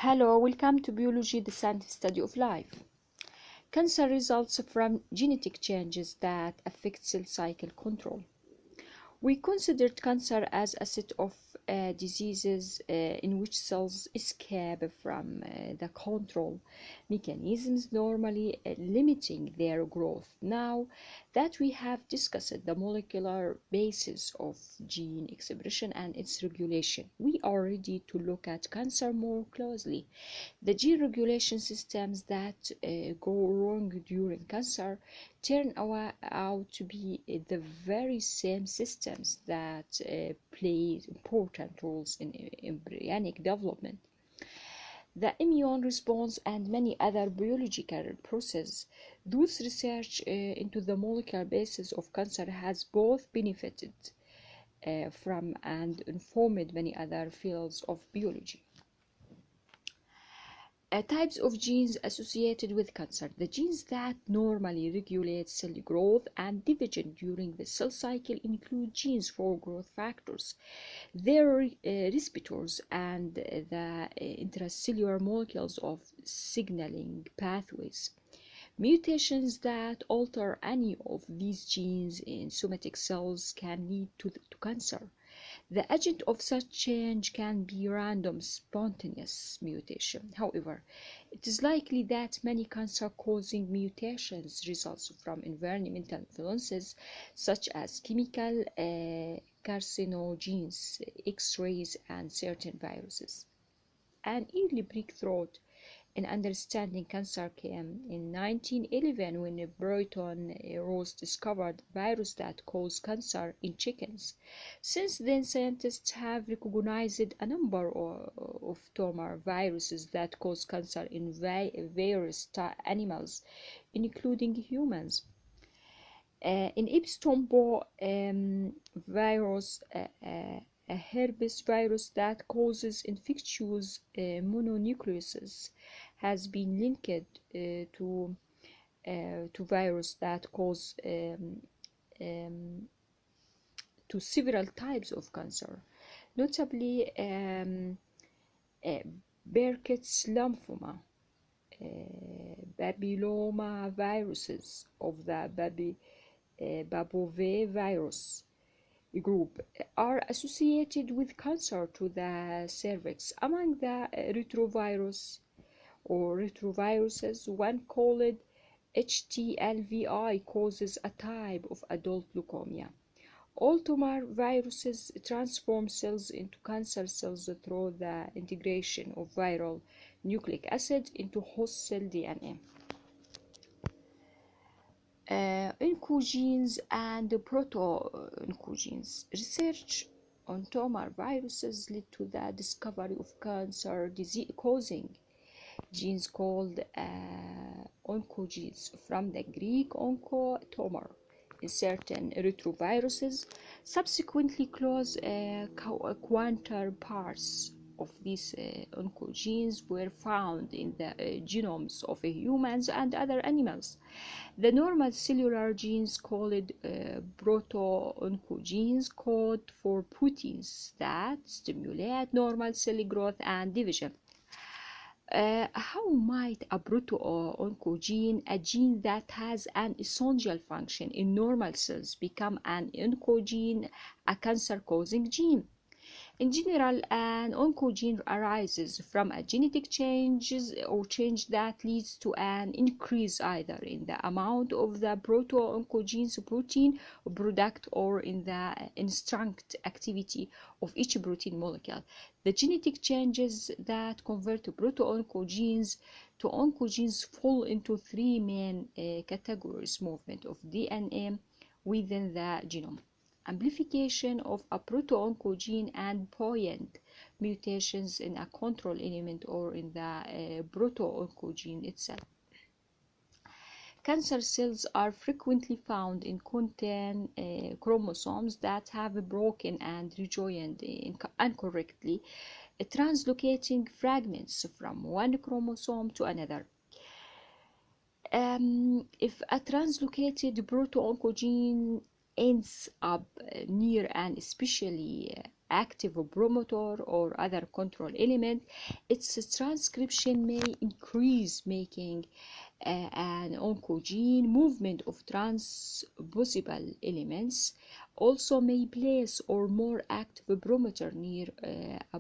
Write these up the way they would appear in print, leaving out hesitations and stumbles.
Hello, welcome to Biology, the scientific study of life. Cancer results from genetic changes that affect cell cycle control. We considered cancer as a set of diseases in which cells escape from the control mechanisms, normally limiting their growth. Now that we have discussed the molecular basis of gene expression and its regulation, we are ready to look at cancer more closely. The gene regulation systems that go wrong during cancer turn out to be the very same systems that play important roles in embryonic development. The immune response and many other biological processes. Those research into the molecular basis of cancer has both benefited from and informed many other fields of biology. Types of genes associated with cancer. The genes that normally regulate cell growth and division during the cell cycle include genes for growth factors, their receptors, and the intracellular molecules of signaling pathways. Mutations that alter any of these genes in somatic cells can lead to cancer. The agent of such change can be random, spontaneous mutation. However, it is likely that many cancer-causing mutations result from environmental influences such as chemical carcinogens, X-rays, and certain viruses. An early breakthrough in understanding cancer came in 1911 when Broughton Ross discovered a virus that caused cancer in chickens. Since then, scientists have recognized a number of tumor viruses that cause cancer in various animals, including humans. In Epstein-Barr virus, a herpes virus that causes infectious mononucleosis has been linked to virus that cause to several types of cancer, notably Burkitt's lymphoma, papilloma viruses of the babovirus group are associated with cancer to the cervix. Among the retroviruses, one called HTLVI causes a type of adult leukemia. All tumor viruses transform cells into cancer cells through the integration of viral nucleic acid into host cell DNA. Oncogenes and proto-oncogenes. Research on tumor viruses led to the discovery of cancer causing genes called oncogenes, from the Greek onko, tumor, in certain retroviruses. Subsequently, close counterparts of these oncogenes were found in the genomes of humans and other animals. The normal cellular genes called proto-oncogenes code for proteins that stimulate normal cell growth and division. How might a proto-oncogene, a gene that has an essential function in normal cells, become an oncogene, a cancer-causing gene? In general, an oncogene arises from a genetic change that leads to an increase either in the amount of the proto-oncogene's protein product or in the instinct activity of each protein molecule. The genetic changes that convert proto-oncogenes to oncogenes fall into three main categories: movement of DNA within the genome, amplification of a proto-oncogene, and point mutations in a control element or in the proto-oncogene itself. Cancer cells are frequently found in contain chromosomes that have broken and rejoined incorrectly, translocating fragments from one chromosome to another. If a translocated proto-oncogene ends up near an especially active promoter or other control element, its transcription may increase, making an oncogene. Movement of transposable elements also may place or more active promoter near a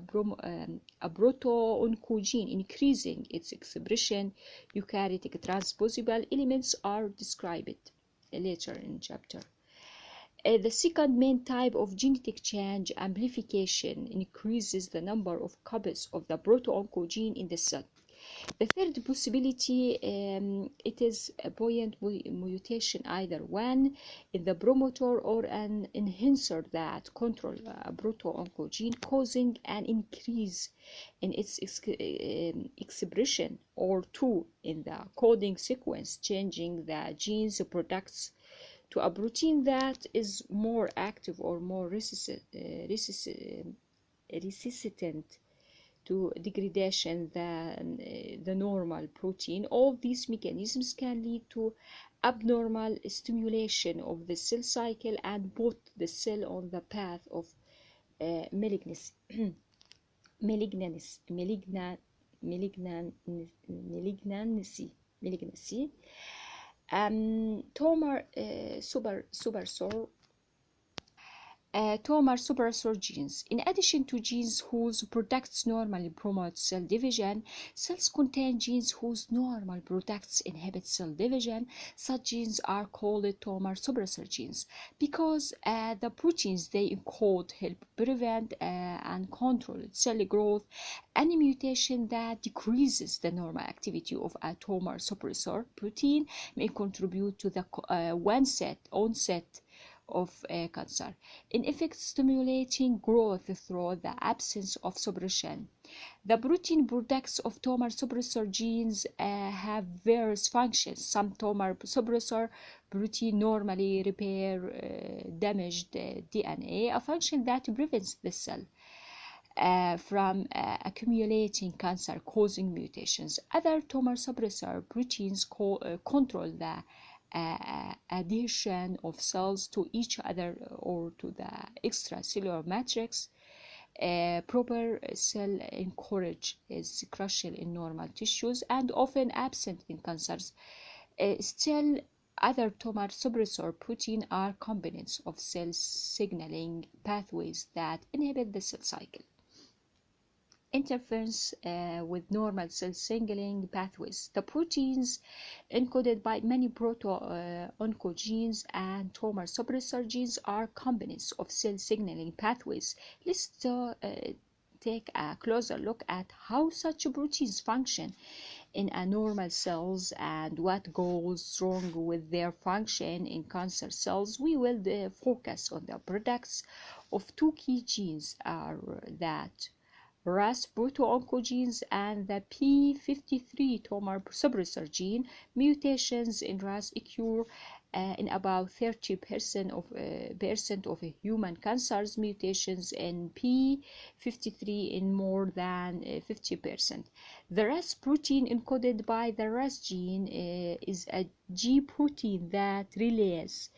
proto-oncogene, increasing its expression. Eukaryotic transposable elements are described later in chapter. The second main type of genetic change, amplification, increases the number of copies of the proto-oncogene in the cell. The third possibility, it is a buoyant mutation, either one in the promoter or an enhancer that control a proto-oncogene, causing an increase in its expression, or two in the coding sequence, changing the gene's products to a protein that is more active or more resistant to degradation than the normal protein. All these mechanisms can lead to abnormal stimulation of the cell cycle and put the cell on the path of malignancy. Tumor suppressor genes. In addition to genes whose products normally promote cell division, cells contain genes whose normal products inhibit cell division. Such genes are called tumor suppressor genes because the proteins they encode help prevent and control cell growth. Any mutation that decreases the normal activity of a tumor suppressor protein may contribute to the onset of cancer, in effect stimulating growth through the absence of suppression. The protein products of tumor suppressor genes have various functions. Some tumor suppressor protein normally repair damaged DNA, a function that prevents the cell from accumulating cancer-causing mutations. Other tumor suppressor proteins control the adhesion of cells to each other or to the extracellular matrix. Proper cell encourage is crucial in normal tissues and often absent in cancers. Still, other tumor suppressor proteins are components of cell signaling pathways that inhibit the cell cycle. Interference with normal cell signaling pathways. The proteins encoded by many proto-oncogenes and tumor suppressor genes are components of cell signaling pathways. Let's take a closer look at how such proteins function in normal cells and what goes wrong with their function in cancer cells. We will focus on the products of two key genes that RAS proto-oncogenes and the p53 tumor suppressor gene. Mutations in RAS occur in about 30% of human cancers, mutations in p53 in more than 50%. The RAS protein encoded by the RAS gene is a G protein that relays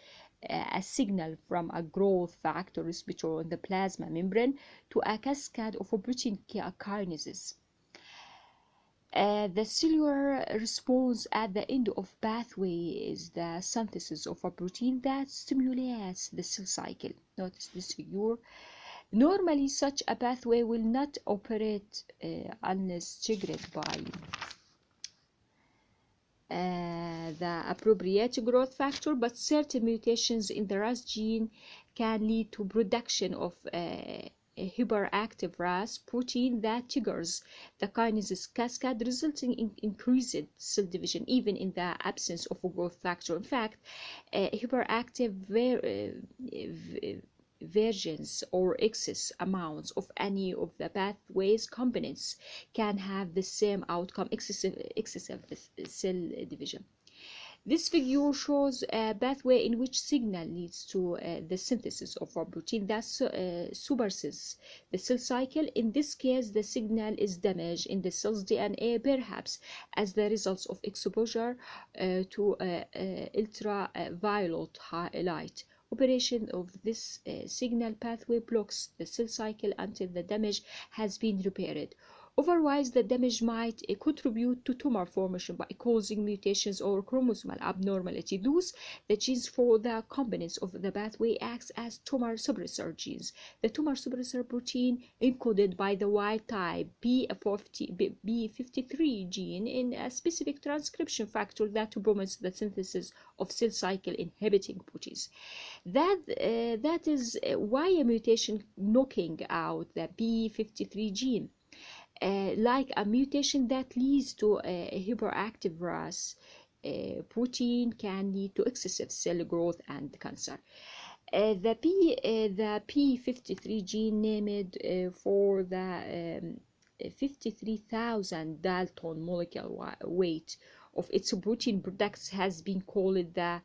a signal from a growth factor receptor on the plasma membrane to a cascade of protein kinases. The cellular response at the end of pathway is the synthesis of a protein that stimulates the cell cycle. Notice this figure. Normally, such a pathway will not operate unless triggered by the appropriate growth factor, but certain mutations in the RAS gene can lead to production of a hyperactive RAS protein that triggers the kinases cascade, resulting in increased cell division even in the absence of a growth factor. In fact, hyperactive versions or excess amounts of any of the pathway's components can have the same outcome: excessive cell division. This figure shows a pathway in which signal leads to the synthesis of a protein that suppresses the cell cycle. In this case, the signal is damaged in the cell's DNA, perhaps as the result of exposure to ultraviolet light. Operation of this signal pathway blocks the cell cycle until the damage has been repaired. Otherwise, the damage might contribute to tumor formation by causing mutations or chromosomal abnormality. Thus, the genes for the components of the pathway acts as tumor suppressor genes. The tumor suppressor protein encoded by the wild-type B53 gene in a specific transcription factor that promotes the synthesis of cell cycle inhibiting proteins. That is why a mutation knocking out the B53 gene, like a mutation that leads to a hyperactive RAS protein, can lead to excessive cell growth and cancer. The P53 gene, named for the 53,000 Dalton molecular weight of its protein products, has been called the